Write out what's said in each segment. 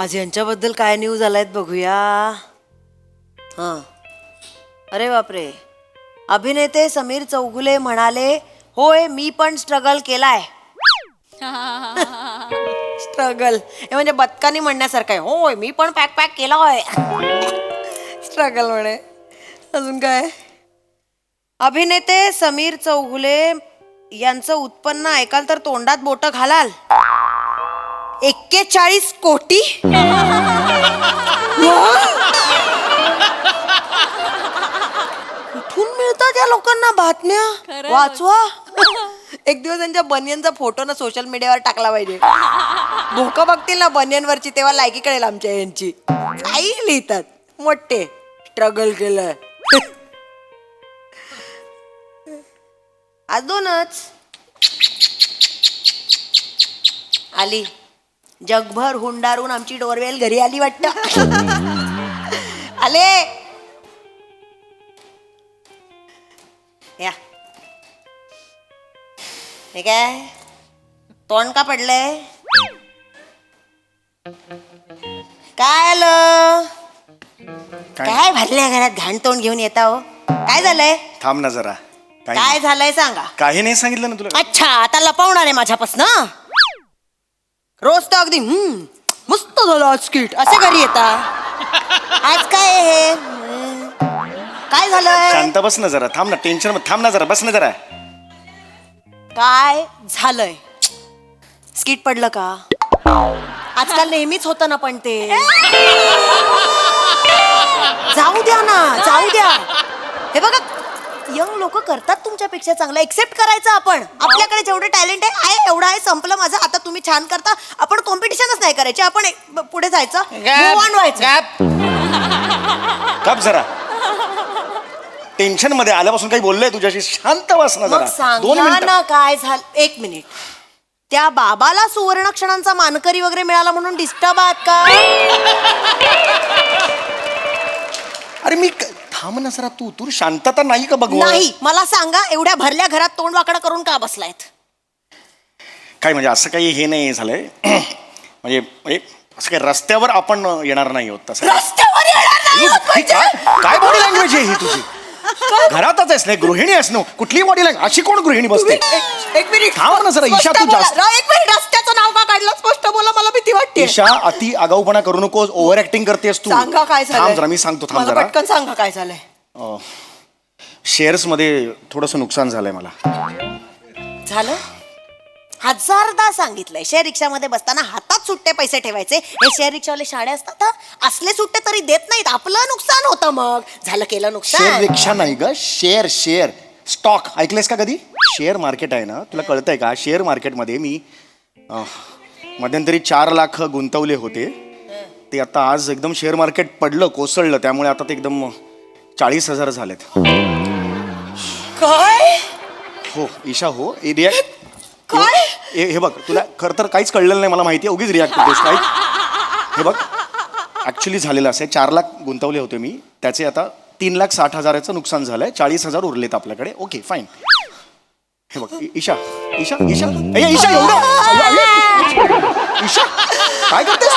आज यांच्याबद्दल काय न्यूज आलायत बघूया. हा, अरे बापरे. अभिनेते समीर चौगुले म्हणाले, होय मी पण स्ट्रगल केलाय. स्ट्रगल हे म्हणजे बदकानी म्हणण्यासारखं आहे. होय मी पण पॅक केलाय. स्ट्रगल म्हणे. अजून काय. अभिनेते समीर चौगुले यांचं उत्पन्न ऐकाल तर तोंडात बोट घालाल. 41 कोटी. कुठून मिळतात या लोकांना बातम्या. वाचवा. एक दिवस त्यांच्या बनियनचा फोटो ना सोशल मीडियावर टाकला पाहिजे. भोका बघतील ना बनियनवरची तेव्हा लायकी कळेल आमच्या यांची. काही लिहितात मोठे. स्ट्रगल केलं. आज 2च आली. जगभर हुंडारून आमची डोरवेल घरी आली वाटत. आले या. हे काय तोंड का पडलंय. काय आलं. काय भरल्या घरात घाण तोंड घेऊन येता हो. काय झालंय. थांब ना जरा. काय झालंय सांगा. काही नाही सांगितलं ना तुला. अच्छा आता लपवणार आहे माझ्यापासनं. रोज तर अगदी मस्त झालं आज स्किट असे घरी येता. आज काय हे. काय झालंय. शांत बस ना जरा. थांब ना. टेन्शन थांब ना जरा. बस ना जरा. काय झालंय. स्किट पडलं का. आजकाल नेहमीच होतं ना पण ते. जाऊ द्या ना जाऊ द्या. हे बघा यंग लोक करतात तुमच्यापेक्षा चांगलं. एक्सेप्ट करायचं आपण. आपल्याकडे जेवढं टॅलेंट आहे एवढं आहे. संपलं माझं. आता तुम्ही छान करता. आपण कॉम्पिटिशनच नाही करायची. आपण पुढे जायचं. Move on व्हायचं. गप जरा. टेन्शन मध्ये आल्यापासून काही बोललोय तुझ्याशी. शांत बस ना मग जरा. 2 सांगा मिनिटं. ना काय झालं. 1 मिनिट. त्या बाबाला सुवर्ण क्षणांचा मानकरी वगैरे मिळाला म्हणून डिस्टर्ब आहात का. अरे मी थांब ना जरा. तू शांतता नाही का बघ. नाही. मला सांगा एवढ्या भरल्या घरात तोंड वाकडं करून का बसलायत. काय म्हणजे असं काही हे नाही झालंय. म्हणजे असं काही रस्त्यावर आपण येणार नाही होत तसं. रस्त्यावर येणार नाही होत म्हणजे? काय बॉडी लँग्वेज आहे ही तुझी. घरातच आहेस नाही. गृहिणी आहेस ना. कुठली बॉडी लँग्वेज. अशी कोण गृहिणी बसते. एक मिनिट थांब ना जरा. ईशा तू जास्त. एक मिनिट. रस्त्याचं नाव का काढलं. स्पष्ट बोला. मला भीती वाटते. ईशा अति आगाऊपणा करू नकोस. ओव्हर ऍक्टिंग करतेस तू. सांगा काय झालंय. थांब जरा. मी सांगतो. थांब मला जरा. पटकन सांगा काय झालंय. शेअर्स मध्ये थोडंसं नुकसान झालंय मला. झालं. 1000दा सांगितलंय शेअर रिक्षामध्ये बसताना हातात सुट्टे पैसे ठेवायचे. हे शेअर रिक्षावाले शाळे असतात. असले सुट्टे तरी देत नाहीत. आपलं नुकसान होतं. मग झालं केलं शेअर नुकसान. रिक्षा नाही ग. शेअर स्टॉक ऐकलेस का कधी. शेअर मार्केट आहे ना. तुला कळतंय का. शेअर मार्केटमध्ये मी मध्यंतरी 4 लाख गुंतवले होते. ते आता आज एकदम शेअर मार्केट पडलं कोसळलं. त्यामुळे आता ते एकदम 40,000 झालेत. काय. हो ईशा हो. रिॲक्ट काय. हे बघ तुला खरं तर काहीच कळलेलं नाही मला माहिती आहे. उगीच रिॲक्ट करतोस. काय हे बघ ॲक्च्युली झालेलं असं आहे. 4 लाख गुंतवले होते मी. त्याचे आता 3,60,000चं नुकसान झालंय. 40,000 उरलेत आपल्याकडे. Okay fine. हे बघ ईशा ईशा ईशा ईशा एवढं ईशा काय करतेस.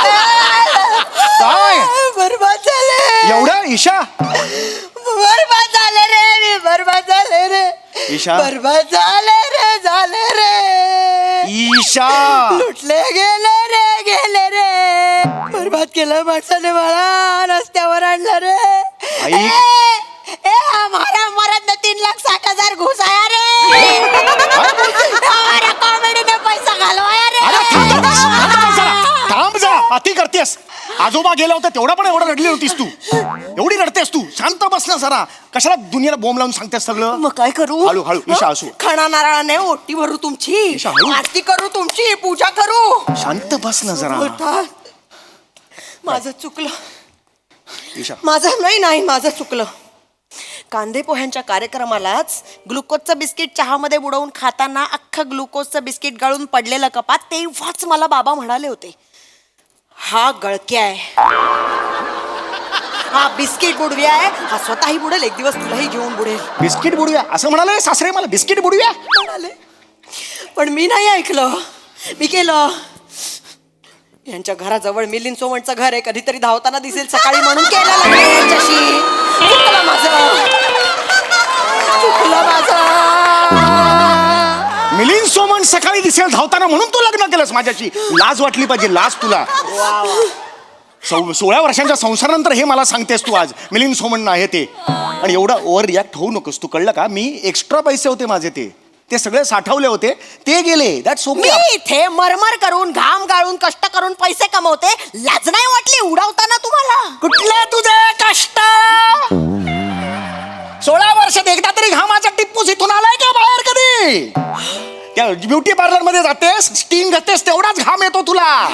काय बरबाद झाले. एवढं ईशा. बरबाद झाले रे. मी बरबाद झाले रे. ईशा बरबाद झाले रे. झाले रे. ईशा लुटले गेले रे. बरबाद केलं माणसाने मला. रस्त्यावर आणलं रे. हमारा मरद ने 3,60,000 घुसाया रे. हमारा कॉमेडी ने पैसा घालवाया रे. थांब जा. अति करतेस. आजोबा गेला होता तेवढा पण एवढा रडली होतीस तू. एवढी रडतेस तू. शांत बस ना जरा. कशाला दुनियाला बोंब लावून सांगतेस सगळं. मग काय करू. हळू हळू ईशा असू. खाणा नारळाने ओटी भरू तुमची. ईशा, हळू. आरती करू तुमची. पूजा करू. शांत बस ना जरा. माझं चुकलं. ईशा माझं चुकलं. कांदे पोह्यांच्या कार्यक्रमालाच ग्लुकोजचं बिस्किट चहामध्ये बुडवून खाताना अख्खं ग्लुकोजचं बिस्किट गळून पडलेलं कपात. तेव्हाच मला बाबा म्हणाले होते हा गळक्या आहे. हा बिस्किट बुडव्या आहे. हा स्वतःही बुडेल. एक दिवस तुलाही घेऊन बुडेल. बिस्किट बुडूया असं म्हणाले सासरे मला. बिस्किट बुडूया म्हणाले. पण मी नाही ऐकलं. मी केलं. यांच्या घराजवळ मिलिंद सोमणचं घर आहे, कधीतरी धावताना दिसेल सकाळी म्हणून केलं लग्न यांच्याशी. चुकलं माझं. मिलिंद सोमन सकाळी दिसेल धावताना म्हणून तू लग्न केलंस माझ्याशी. लाज वाटली पाहिजे, लाज तुला. 16 वर्षांच्या संसारानंतर हे मला सांगतेस तू आज मिलिंद सोमन आहे ते. आणि एवढा ओव्हर रिॲक्ट होऊ नकोस तू, कळलं का? मी एक्स्ट्रा पैसे होते माझे, ते सगळे साठवले होते, ते गेले. That's me okay. इथे मरमर करून घाम गाळून कष्ट करून पैसे कमवते, लाज नाही वाटली उडवताना तुम्हाला? कुठले तुझे कष्ट? 16 वर्षात एकदा तरी घामाचा टिप्पूस इथून आलाय का बाहेर कधी? त्या ब्युटी पार्लर मध्ये जातेस, स्टिंग घेतेस, तेवढाच घाम येतो तुला.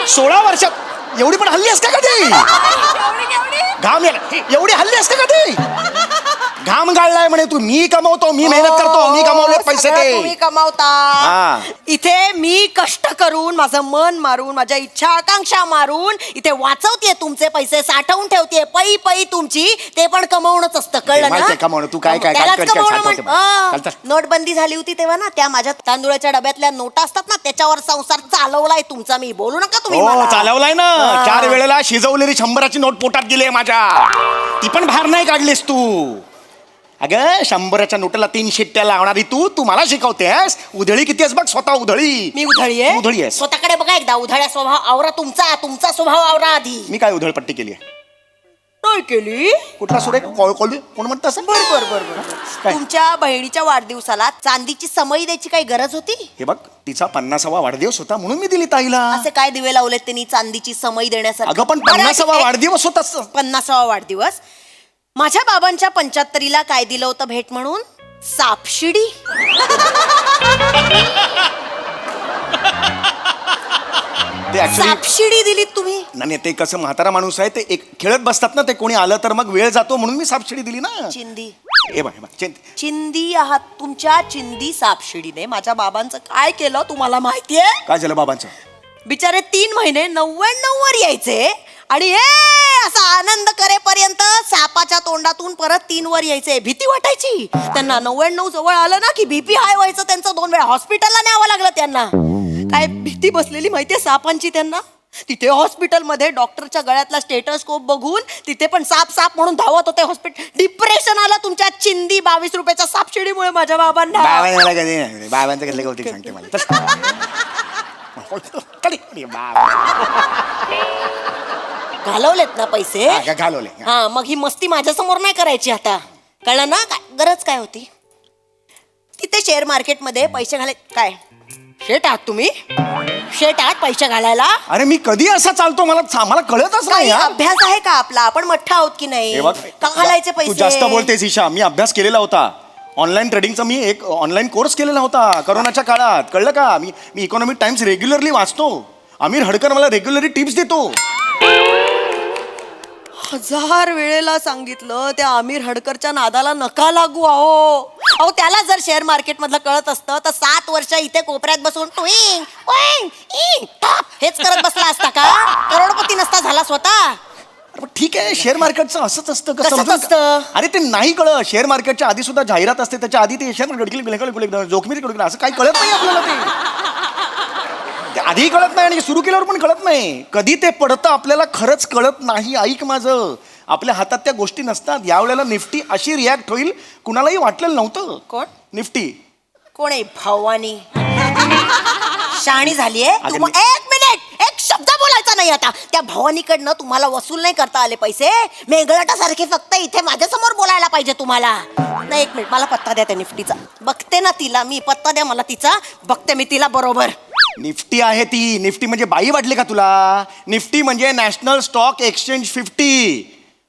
16 वर्षात एवढी पण हल्ली का कधी? घाम एवढी हल्ली का कधी? घाम गाळलाय म्हणे तू. मी कमवतो, मी मेहनत करतो, मी कमवले पैसे ते. तुम्ही कमावता. इथे मी कष्ट करून माझं मन मारून माझ्या इच्छा आकांक्षा मारून इथे वाचवतेय तुमचे पैसे, साठवून ठेवतेय. पै पै तुमची ते पण कमवणंच असतं, कळलं माहिती आहे ना? कमावणं. तू काय काय त्यालाच काय करते, कमावणं साठवते. म्हण- चालतं. नोटबंदी झाली होती तेव्हा ना, त्या माझ्या तांदुळाच्या डब्यातल्या नोटा असतात ना, त्याच्यावर संसार चालवलाय तुमचा मी. बोलू नका तुम्ही हो मला. चालवलाय ना. 4 वेळेला शिजवलेली 100ची नोट पोटात गेली आहे माझ्या. ती पण बाहेर नाही काढलीस तू. अगं 100च्या नोटाला 3 शिट्ट्या लावणारी तू मला शिकवतेस. उधळी किती आहेस बघ स्वतः. उधळी. मी उधळी आहे? उधळी आहेस. स्वतःकडे बघा एकदा. उधळ्या स्वभाव आवरा तुमचा स्वभाव आवरा आधी. मी काय उधळपट्टी केली आहे? नाही केली. कुठला सुरेख कोण म्हणत असं? बर. काय? तुमच्या बहिणीच्या वाढदिवसाला चांदीची समई द्यायची काही गरज होती? हे बघ, तिचा 50वा वाढदिवस होता म्हणून मी दिली ताईला. असे काय दिवे लावलेत त्यांनी चांदीची समई देण्यासाठी? अगं पण 50वा वाढदिवस होता. 50वा वाढदिवस. माझ्या बाबांच्या 75ला काय दिलं होतं भेट म्हणून? सापशिडी. ते ऍक्च्युली सापशिडी दिलीत तुम्ही? नाही, ते कसं म्हातारा माणूस आहे, ते एक खेळत बसतात ना, ते कोणी आलं तर मग वेळ जातो म्हणून मी सापशिडी दिली ना. चिंदी. हे बघ चिंदी आहात. तुमच्या चिंदी सापशिडीने माझ्या बाबांचं काय केलं तुम्हाला माहितीये? काय झालं बाबांचं? बिचारे 3 महिने 99 वर यायचे आणि असा आनंद करेपर्यंत सापाच्या तोंडातून परत 3 वर यायचे. भीती वाटायची त्यांना. 99 जवळ आलं ना की बीपी हाय व्हायचं त्यांचं. 2 वेळा हॉस्पिटलला न्यावं लागलं त्यांना. काय भीती बसलेली माहितीये सापांची त्यांना. तिथे हॉस्पिटलमध्ये डॉक्टरच्या गळ्यातला स्टेटोस्कोप बघून तिथे पण साप म्हणून धावत होते हॉस्पिटल. डिप्रेशन आलं तुमच्या चिंदी 22 रुपयाच्या सापशिडीमुळे माझ्या बाबांना. बाबांचं कसलं कौतिक सांगते मला. घालवलेत ना पैसे? घालवले. हा, मग ही मस्ती माझ्या समोर नाही करायची आता, कळलं ना? गरज काय होती तिथे शेअर मार्केटमध्ये पैसे घाले? काय शेट आहात तुम्ही? शेट आहात पैसे घालायला? अरे मी कधी असा चालतो मला कळतच नाही. काही अभ्यास आहे का आपला? आपण मठ्ठा आहोत की नाही? का घालायचे तू पैसे? जास्त बोलतेस ईशा. मी अभ्यास केलेला होता. ऑनलाईन ट्रेडिंगचा मी एक ऑनलाईन कोर्स केलेला होता करोनाच्या काळात, कळलं का? मी इकॉनॉमिक टाइम्स रेग्युलरली वाचतो. आमिर हडकर मला रेग्युलरली टिप्स देतो. 1000 वेळेला सांगितलं त्या आमिर हडकरच्या नादाला नका लागू. अहो त्याला जर शेअर मार्केट मधलं कळत असतं तर 7 वर्ष इथे कोपऱ्यात बसून टुईंग टुईंग ईंग टाप हेच करत बसला असता का? करोडपती नसता झाला स्वतः? ठीक आहे, शेअर मार्केटचं असंच असतं. कसं असतं? अरे ते नाही कळत. शेअर मार्केटच्या आधी सुद्धा जाहिरात असते, त्याच्या आधी ते शेअर जोखमीची असं काही कळत नाही आपल्याला. ते आधी कळत नाही आणि सुरू केल्यावर पण कळत नाही. कधी ते पडतं आपल्याला खरंच कळत नाही. ऐक माझं, आपल्या हातात त्या गोष्टी नसतात. यावेळेला निफ्टी अशी रिॲक्ट होईल कुणालाही वाटलेलं नव्हतं. कोण? निफ्टी. कोण आहे? भवानी शाणी झालीये. अगं एक मिनिट, एक शब्द बोलायचा नाही आता. त्या भवानीकडनं तुम्हाला वसूल नाही करता आले पैसे. मेघळटासारखे फक्त इथे माझ्या समोर बोलायला पाहिजे तुम्हाला. नाही, एक मिनिट, मला पत्ता द्या त्या निफ्टीचा. बघते ना तिला मी. पत्ता द्या मला तिचा. बघते मी तिला बरोबर. निफ्टी आहे ती. निफ्टी म्हणजे बाई वाटली का तुला? निफ्टी म्हणजे नॅशनल स्टॉक एक्सचेंज 50.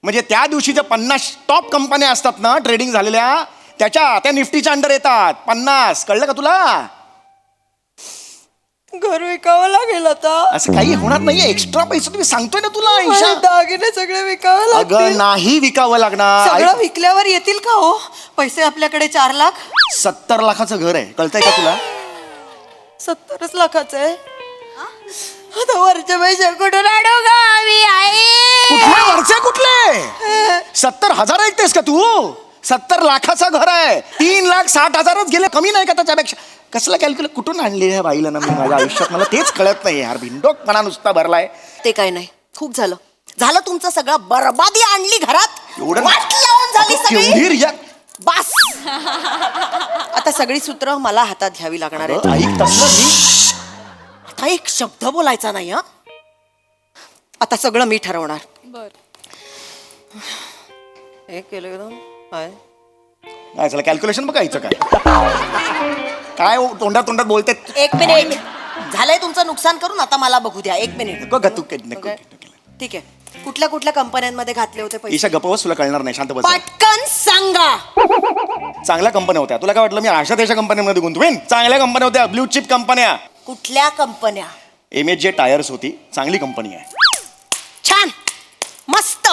म्हणजे त्या दिवशी ज्या 50 टॉप कंपन्या असतात ना ट्रेडिंग झालेल्या, त्या निफ्टीच्या अंडर येतात. 50. कळलं का तुला? घर विकावं लागेल आता. असं काही होणार नाहीये. एक्स्ट्रा पैसे तुम्ही सांगतोय ना तुला ईशा. दागिने सगळे विकावं अगं लागतील. नाही विकावं लागणार. सगळं विकल्यावर येतील का हो पैसे? आपल्याकडे 4 लाख. 70 लाखाचं घर आहे, कळतंय का तुला? 70 लाखाचं आहे. आता वरचे पैसे कुठून आणू गावी आई? कुठले वरचे कुठले? 70,000 ऐकतेस का तू? 70 लाखाचं घर आहे. 3,60,000च गेले. कमी नाही का त्याच्यापेक्षा? कसला कॅल्क्युलेट कुठून आणली ह्या बाईला ना मी माझ्या आयुष्यात मला तेच कळत नाही यार भिंडोकपणा नुसता भरलाय ते काय नाही, खूप झालं झालं तुमचं सगळं, बरबादी आणली घरात, एवढं वाट लावून झाली केवढी सगळी. रिया- बस आता सगळी सूत्र मला हातात घ्यावी लागणार आहेत. ऐक तसलं मी आता एक शब्द बोलायचा नाही. आता सगळं मी ठरवणार. बर. एक केलं दोन काय काय चला कॅल्क्युलेशन बघायचं काय काय हो, तोंडात तोंडात बोलते एक मिनिट झालंय तुमचं नुकसान करून, आता मला बघू द्या एक मिनिट. नको ग तू नको Okay. ठीक आहे, कुठल्या कुठल्या कंपन्यांमध्ये घातले होते पैसे? ईशा गप्पवस तुला कळणार नाही शांत बस पटकन सांगा. चांगल्या कंपन्या होत्या तुला काय वाटलं मी अशा त्याच्या कंपन्यांमध्ये गुंतवेन चांगल्या कंपन्या होत्या ब्ल्यू चिप कंपन्या कुठल्या कंपन्या? MHJ टायर्स होती चांगली कंपनी आहे छान मस्त.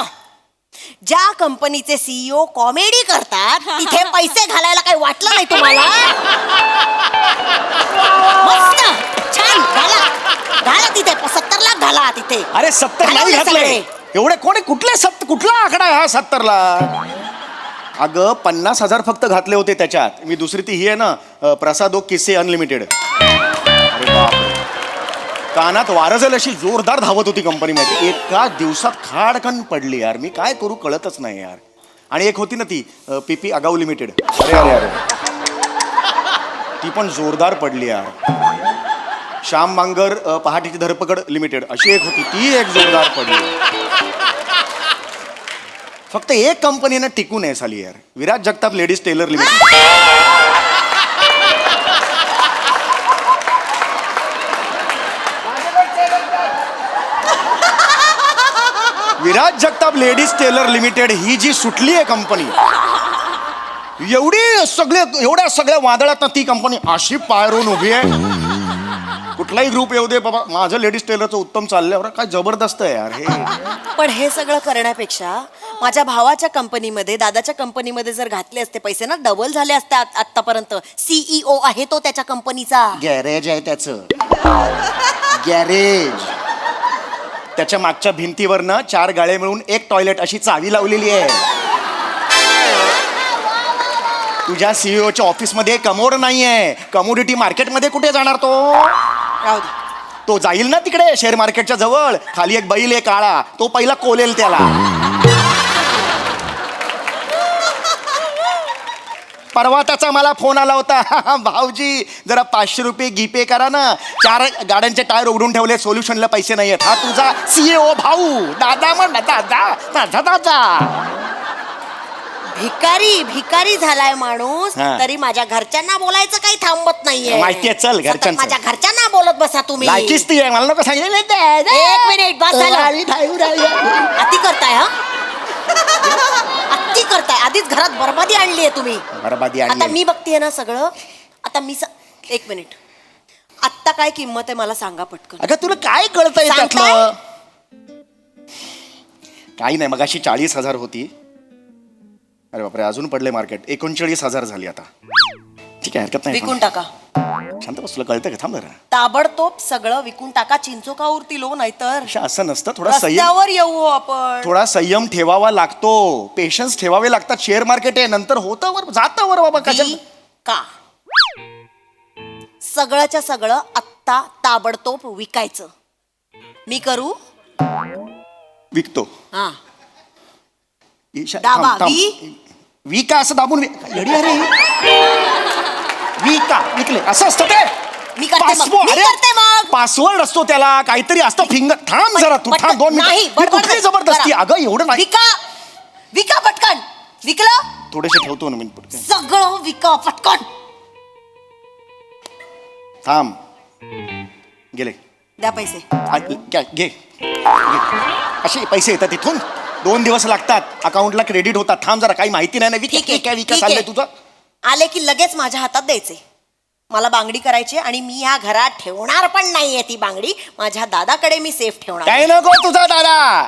ज्या कंपनीचे CEO कॉमेडी करतात तिथे पैसे घालायला काही वाटलं नाही तुम्हाला? मस्त छान घाला घाला तिथे 70 लाख घाला तिथे. अरे 70 नाही घालवले घातले सगळे. एवढे कोणी कुठला आकडा आहे हा 70 ला अगं 50,000 फक्त घातले होते त्याच्यात मी दुसरी ती ही आहे ना प्रसादो किस्से अनलिमिटेड अरे बापरे कानात वारं जाईल अशी जोरदार धावत होती कंपनी मध्ये एका दिवसात खाडकन पडली यार मी काय करू कळतच नाही यार. आणि एक होती ना ती PP अगाऊ लिमिटेड अरे अरे अरे ती पण जोरदार पडली यार. श्याम बांगर पहाटेची धरपकड लिमिटेड अशी एक होती ती एक जोरदार पडली. फक्त एक कंपनीनं टिकून आहे साली यार Viraj Jagtap ladies tailor limited. Viraj Jagtap ladies tailor limited ही जी सुटली आहे कंपनी एवढ्या सगळ्या वादळात ती कंपनी अशी पायरून उभी आहे. कुठलाही ग्रुप येऊ दे बाबा माझं लेडीज टेलरचं उत्तम चाललंय काय जबरदस्त आहे यार हे. पण हे सगळं करण्यापेक्षा माझ्या भावाच्या कंपनीमध्ये दादाच्या कंपनीमध्ये जर घातले असते पैसे ना डबल झाले असते आतापर्यंत. CEO आहे तो त्याच्या कंपनीचा. गॅरेज आहे त्याचं गॅरेज त्याच्या मागच्या भिंतीवर ना 4 गाळे मिळून एक टॉयलेट अशी चावी लावलेली आहे. तुझ्या CEOच्या ऑफिसमध्ये कमोड नाहीये कमोडिटी मार्केटमध्ये कुठे जाणार तो राहू दे. तो जाईल ना तिकडे शेअर मार्केटच्या जवळ खाली एक बैल आहे काळा तो पहिला कोलेल त्याला. परवा त्याचा मला फोन आला होता भाऊजी जरा 500 रुपये GPay करा ना 4 गाड्यांचे टायर उघडून ठेवले सोल्युशनला पैसे नाही आहेत. हा तुझा CEO भाऊ दादा म्हण दादा माझा दादा. भिकारी झालाय माणूस हा. तरी माझ्या घरच्यांना बोलायचं काही थांबत नाहीये. माहितीये, चल, सतत घरच्यांचं. माझ्या घरच्यांना बोलत बसा तुम्ही. लायकीच ती आहे मला नको सांगितलं एक मिनिट बस झालं. अति करताय हा अति करताय. आधीच घरात बरबादी आणली आहे तुम्ही. बरबादी आता आणली मी बघतीये ना सगळं. आता एक मिनिट आत्ता काय किंमत आहे मला सांगा पटकन. अगं तुला काय कळतंय सांगताय? त्यातलं काही नाही मगाशी 40,000 होती. अरे बापरे अजून पडले मार्केट 39,000 झाली आता. ठीक आहे हरकत नाही विकून टाका. शांत बस तुला कळतं का थांब जरा. ताबडतोब सगळं विकून टाका. चिंचो का उरतील हो नाहीतर अशा असं नसतं थोडा संयम रस्त्यावर येऊ आपण. थोडा संयम ठेवावा लागतो पेशन्स ठेवावे लागतात. शेअर मार्केट आहे नंतर होतं वर जातं वर बाबा कशा का सगळंच्या सगळं आत्ता ताबडतोब विकायचं. मी करू विकतो हा ईशा, दाबा, थांब, थांब. विका असं दाबून येडी अरे विका विकले असं असतं ते. मी करते मग. मी अरे करते मग. पासवर्ड असतो त्याला काहीतरी असतं फिंगर थांब जरा तू पटकन. थांब 2 नाही, मिनिट बडबड कुठली नाही. जबरदस्ती करा. अगं एवढं नाही विका पटकन. विकलं थोडेसे ठेवतो ना मी पटकन. सगळं विका पटकन. थांब गेले द्या पैसे. घे असे पैसे येतात तिथून 2 दिवस लागतात अकाउंटला क्रेडिट होतात. थांब जरा काही माहिती नाही ना ठीक आहे, काय विका ठीक चाललंय आहे. तुझं. आले की लगेच माझ्या हातात द्यायचे. मला बांगडी करायची आणि मी ह्या घरात ठेवणार पण नाहीये ती बांगडी. माझ्या दादाकडे मी सेफ ठेवणार. काय नको तुझा दादा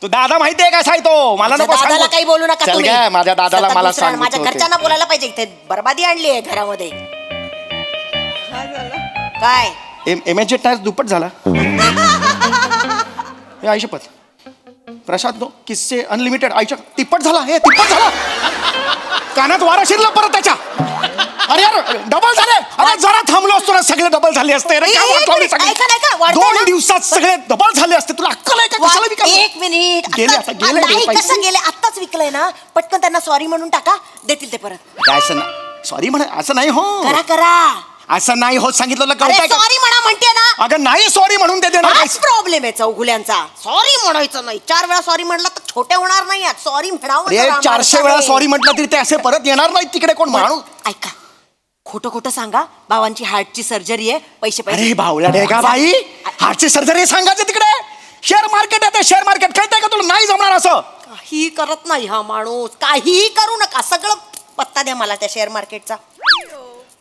तू दादा माहितीये का साय तो मला नको दादाला सांगू. काही बोलू नका चल तुम्ही. काय, माझ्या दादाला सतत मला दुसऱ्या- सांगू माझ्या होते. घरच्यांना बोलायला पाहिजे. इथे बरबादी आणली आहे घरामध्ये. काय झालं? काय MHJ टायर दुप्पट झाला हे आई शपथ. प्रसाद नो किस्से अनलिमिटेड आईच्या तिप्पट झाला हे तिप्पट झाला. कानात वारा शिरला परत त्याच्या अरे यार डबल झाले. अरे जरा थांबलो असतो ना सगळे डबल झाले असते रे. काय वाट लावली सगळी? ऐका, ऐका, वाढतंय 2 ना? दिवसात सगळे डबल झाले असते. तुला अक्कल आहे का? कशाला विकायला? एक मिनिट गेले आता- आता, गेले नाही, पैसे. कसं गेले आत्ताच विकलंय ना, पटकन त्यांना सॉरी म्हणून टाका, देतील ते परत. काय असं सॉरी म्हणा असं नाही हो. करा करा. असं नाही होत सांगितलं अरे कळतंय का? सॉरी म्हणा म्हणते ना. अगं नाही सॉरी म्हणून ते देणार हाच प्रॉब्लेम आहे चौगुल्यांचा. सॉरी म्हणायचं नाही. 4 वेळा सॉरी म्हटलं तर छोटे होणार नाही. सॉरी म्हणावं अरे जरा 400 वेळा माणसाने. सॉरी म्हटलं तरी ते असे परत येणार नाही तिकडे कोण माणूस. ऐका, खोटं खोटं सांगा, बाबांची हार्टची सर्जरी आहे, पैसे अरे भावल्या आहे का बाई? हार्टची सर्जरी सांगायचं तिकडे. शेअर मार्केट आहे ते शेअर मार्केट. कळतंय का तुला? नाही जमणार असं. काही करत नाही हा माणूस. काहीही करू नका. सगळं पत्ता द्या मला त्या शेअर मार्केटचा.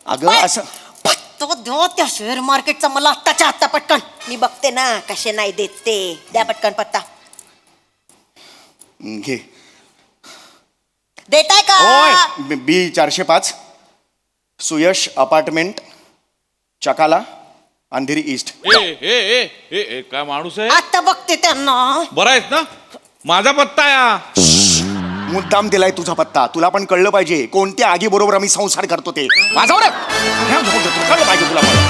अगं असं पत्ता द्या त्या शेअर मार्केटचा मला आत्ताच्या आत्ता पटकन. मी बघते ना कसे नाही देत ते. द्या पटकन पत्ता. घे. देताय का? होय B 405 Suyash apartment Chakala Andheri east. ए ए ए ए ए काय माणूस आहे? आता बघते त्यांना. बरा आहेस ना? माझा पत्ता या. मुद्दाम दिलाय तुझा पत्ता. तुला पण कळलं पाहिजे कोणत्या आगी बरोबर आम्ही संसार करतो ते. माझा कळलं पाहिजे तुला पण.